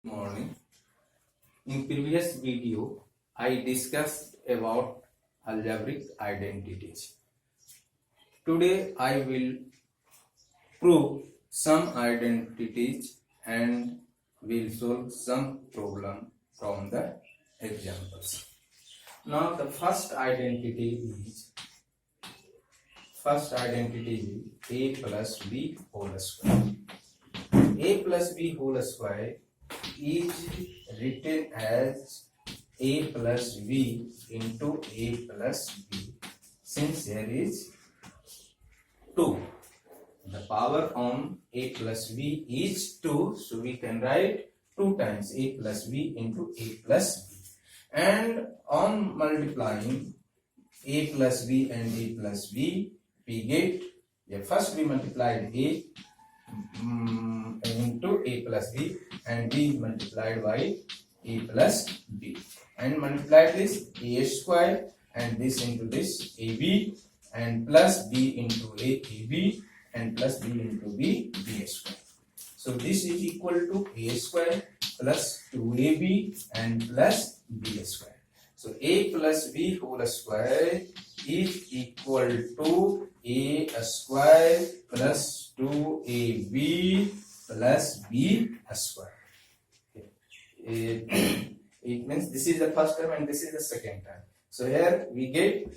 Morning. In previous video, I discussed about algebraic identities. Today, I will prove some identities and will solve some problem from the examples. Now, the first identity is a plus b whole square. A plus b whole square is written as a plus b into a plus b. Since there is 2, the power on a plus b is 2, so we can write 2 times a plus b into a plus b. And on multiplying a plus b and a plus b, we get, first we multiplied a into a plus b and b multiplied by a plus b, and multiplied this a square and this into this ab and plus b into ab and plus b into b square. So this is equal to a square plus 2ab and plus b square. So a plus b whole square is equal to a square plus 2ab plus b square. It means this is the first term and this is the second term. So here we get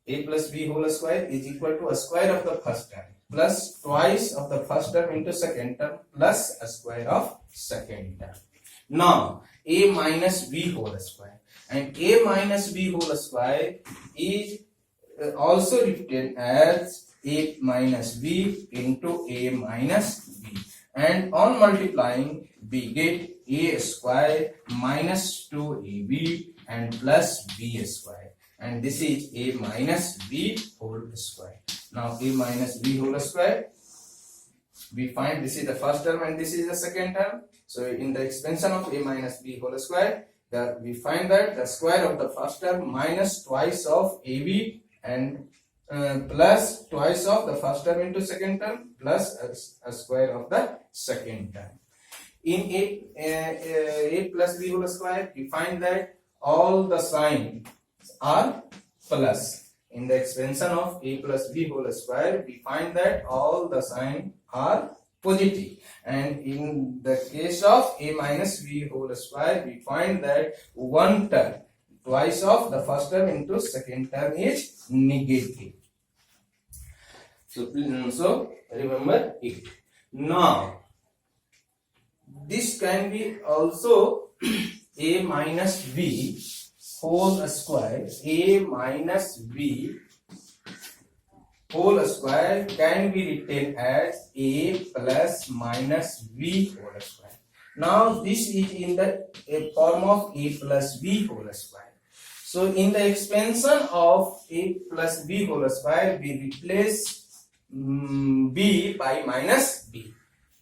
a plus b whole square is equal to a square of the first term plus twice of the first term into second term plus a square of second term. Now a minus b whole square, and a minus b whole square is also written as a minus b into a minus b, and on multiplying we get a square minus 2ab and plus b square, and this is a minus b whole square. Now a minus b whole square, we find this is the first term and this is the second term. So in the expansion of a minus b whole square, we find that the square of the first term minus twice of ab and plus twice of the first term into second term plus a square of the second term. In a plus b whole square, we find that all the signs are plus. In the expansion of a plus b whole square, we find that all the signs are positive, and in the case of a minus b whole square, we find that one term twice of the first term into second term is negative. So remember it. Now this can be also a minus b whole square. A minus b whole square can be written as a plus minus b whole square. Now this is in the form of a plus b whole square. So in the expansion of a plus b whole square, we replace b by minus b.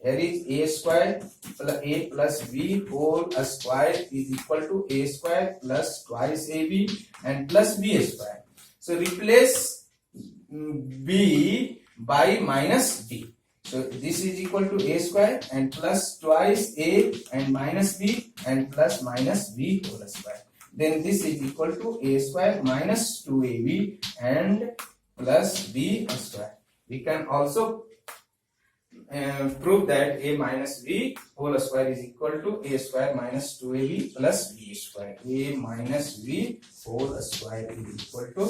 Here is a square plus a plus b whole square is equal to a square plus twice ab and plus b square. So replace b by minus b. So this is equal to a square and plus twice a and minus b and plus minus b whole square. Then this is equal to a square minus 2ab and plus b square. We can also prove that a minus b whole square is equal to a square minus 2ab plus b square. A minus b whole square is equal to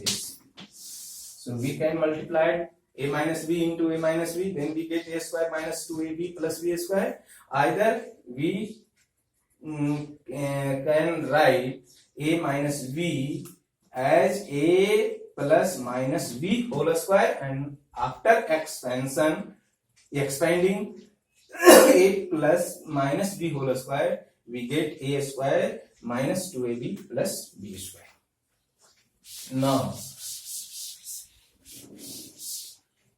this. So we can multiply a minus b into a minus b, then we get a square minus 2ab plus b square. Either we can write a minus b as a plus minus b whole square, and after expanding a plus minus b whole square, we get a square minus 2ab plus b square. Now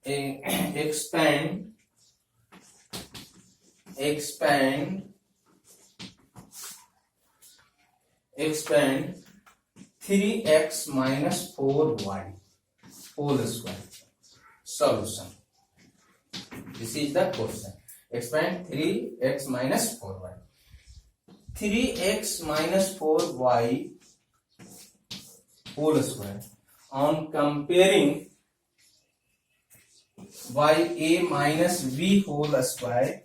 expand 3x minus 4y whole square. Solution. This is the question. Expand 3x minus 4y. 3x minus 4y whole square. On comparing ya minus b whole square,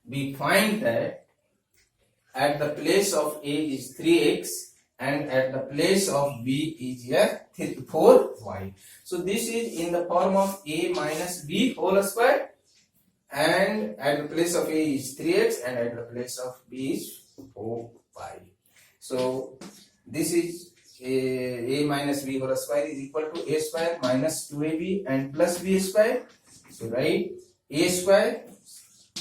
we find that at the place of a is 3x and at the place of b is here 4y. So this is in the form of a minus b whole square, and at the place of a is 3x and at the place of b is 4y. So this is a minus b whole square is equal to a square minus 2ab and plus b square. So write a square,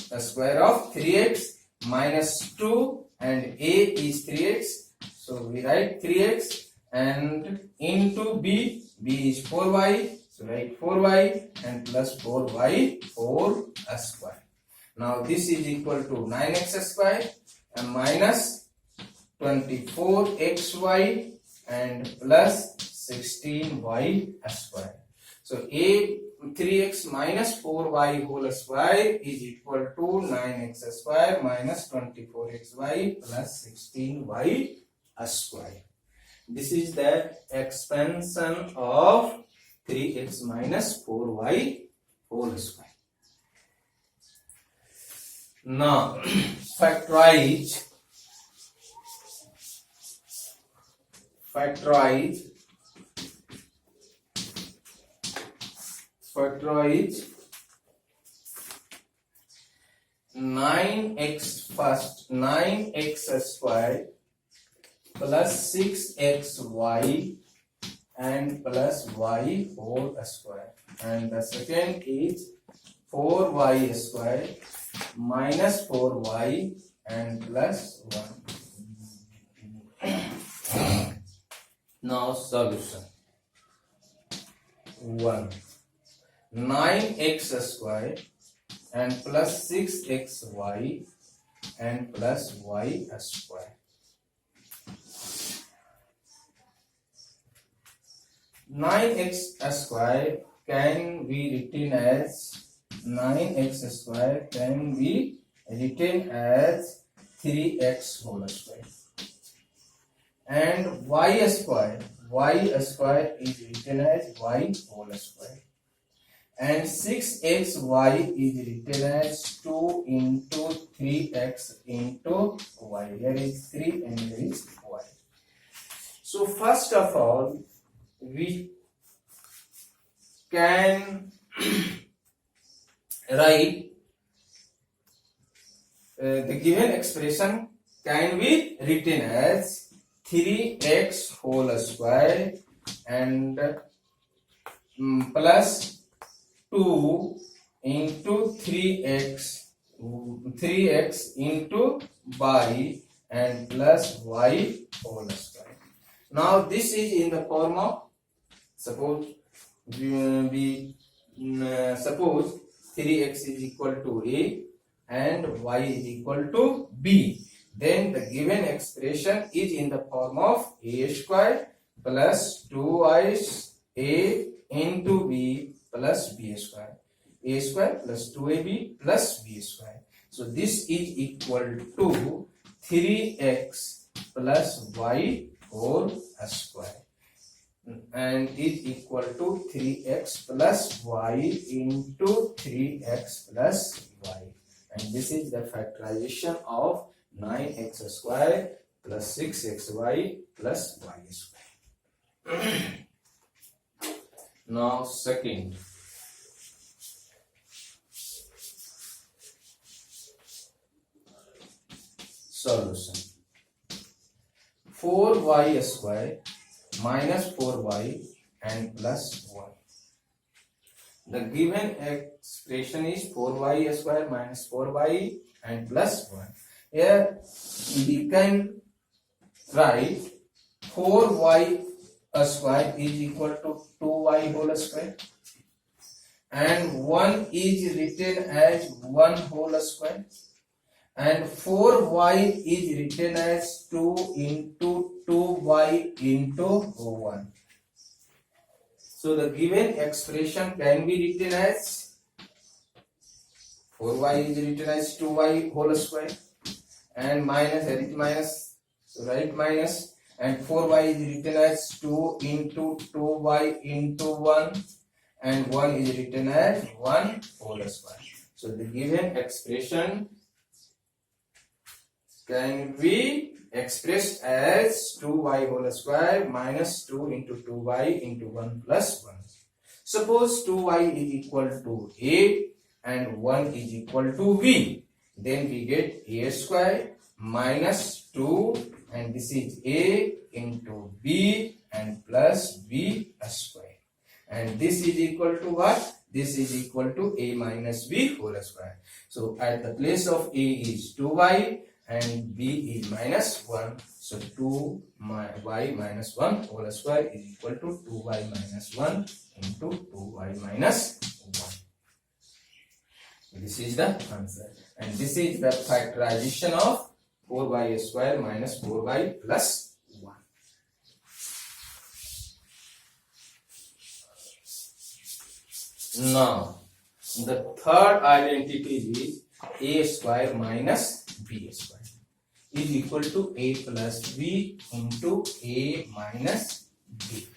the square of 3x minus 2 and a is 3x. So we write 3x and into b is 4y. So write 4y and plus 4y whole square. Now this is equal to 9x square and minus 24xy and plus 16y square. So a 3x minus 4y whole square is equal to 9x square minus 24xy plus 16y square. This is the expansion of 3x minus 4y whole square. Now factorize 9x first, 9x square plus 6xy and plus y whole square, and the second is 4y square minus 4y and plus 1. Now solution. 1. 9x square and plus 6xy and plus y square. 9x square can be written as 9x square can be written as 3x whole square, and y square is written as y whole square, and 6xy is written as 2 into 3x into y. Here is 3 and here is y. So first of all, we can write the given expression can be written as 3x whole square and plus 2 into 3x into y and plus y whole square. Now this is in the form of, suppose suppose 3x is equal to a and y is equal to b. Then the given expression is in the form of a square plus 2y a into b plus b square. A square plus 2ab plus b square. So this is equal to 3x plus y whole square and is equal to 3x plus y into 3x plus y. And this is the factorization of 9x square plus 6xy plus y square. Now second. Solution. 4y square minus 4y and plus 1. The given expression is 4y square minus 4y and plus 1. Here we can write 4y square is equal to 2y whole square and 1 is written as 1 whole square and 4y is written as 2 into 2y into 1. So the given expression can be written as 4y is written as 2y whole square and minus, here is minus, so write minus, and 4y is written as 2 into 2y into 1, and 1 is written as 1 whole square. So the given expression can be expressed as 2y whole square minus 2 into 2y into 1 plus 1. Suppose 2y is equal to a and 1 is equal to b. Then we get a square minus 2, and this is a into b and plus b square. And this is equal to what? This is equal to a minus b whole square. So at the place of a is 2y and b is minus 1. So 2y minus 1 whole square is equal to 2y minus 1 into 2y minus 1. This is the answer. And this is the factorization of 4y square minus 4y plus 1. Now, the third identity is a square minus b square is equal to a plus b into a minus b.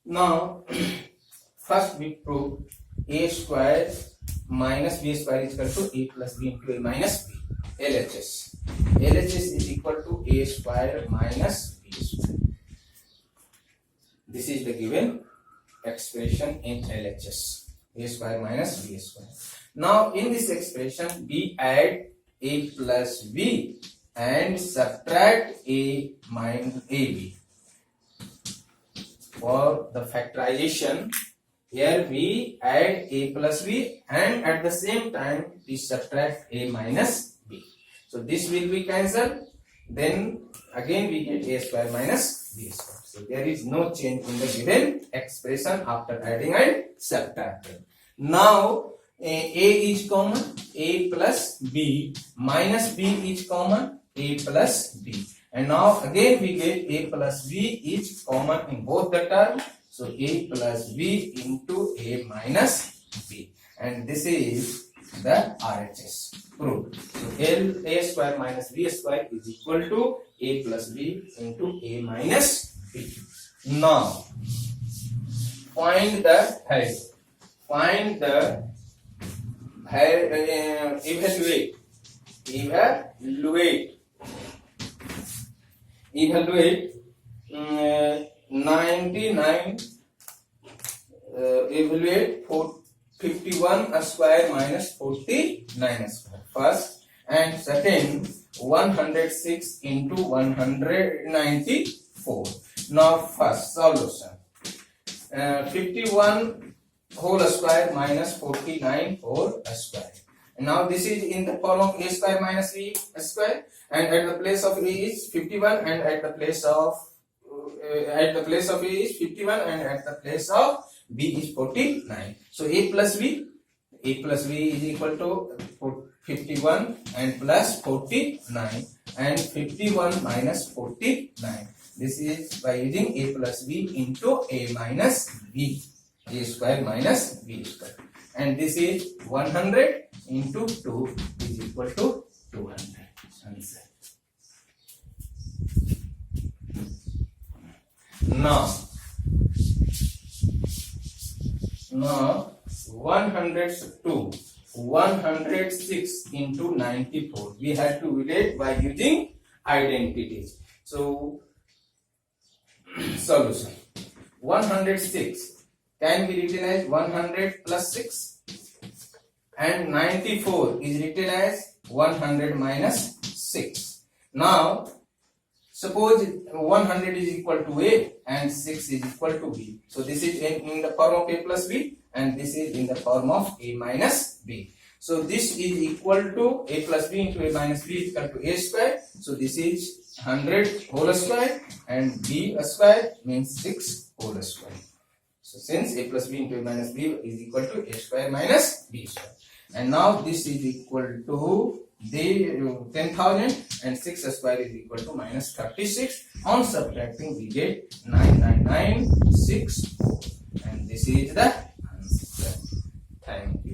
Now, first we prove a square minus b square is equal to a plus b into a minus b. LHS. LHS is equal to a square minus b square. This is the given expression in LHS. A square minus b square. Now in this expression we add a plus b and subtract a minus ab. For the factorization, here we add a plus b and at the same time we subtract a minus b. So this will be cancelled. Then again we get a square minus b square. So there is no change in the given expression after adding and subtracting. Now a is common, a plus b, minus b is common, a plus b. And now again we get a plus b is common in both the terms. So a plus b into a minus b. And this is the RHS proved. So a square minus b square is equal to a plus b into a minus b. Now find the head. Find the head, evaluate 99, evaluate 51 square minus 49 square first, and second 106 into 194. Now first solution, 51 whole square minus 49 whole square. And now this is in the form of a square minus b square, and at the place of a is 51, and at the place of a is 51, and at the place of b is 49. So a plus b is equal to 51 and plus 49, and 51 minus 49. This is by using a plus b into a minus b, a square minus b square. And this is 100 into 2 is equal to 200. Answer. Now 106 into 94. We have to relate by using identities. So solution, 106 can be written as 100 plus 6, and 94 is written as 100 minus 6. Now suppose 100 is equal to a and 6 is equal to b. So this is in the form of a plus b, and this is in the form of a minus b. So this is equal to a plus b into a minus b is equal to a square. So this is 100 whole square, and b square means 6 whole square. So since a plus b into a minus b is equal to a square minus b square. And now this is equal to the 10,000, and 6 square is equal to minus 36. On subtracting we get 99964, and this is the answer. Thank you.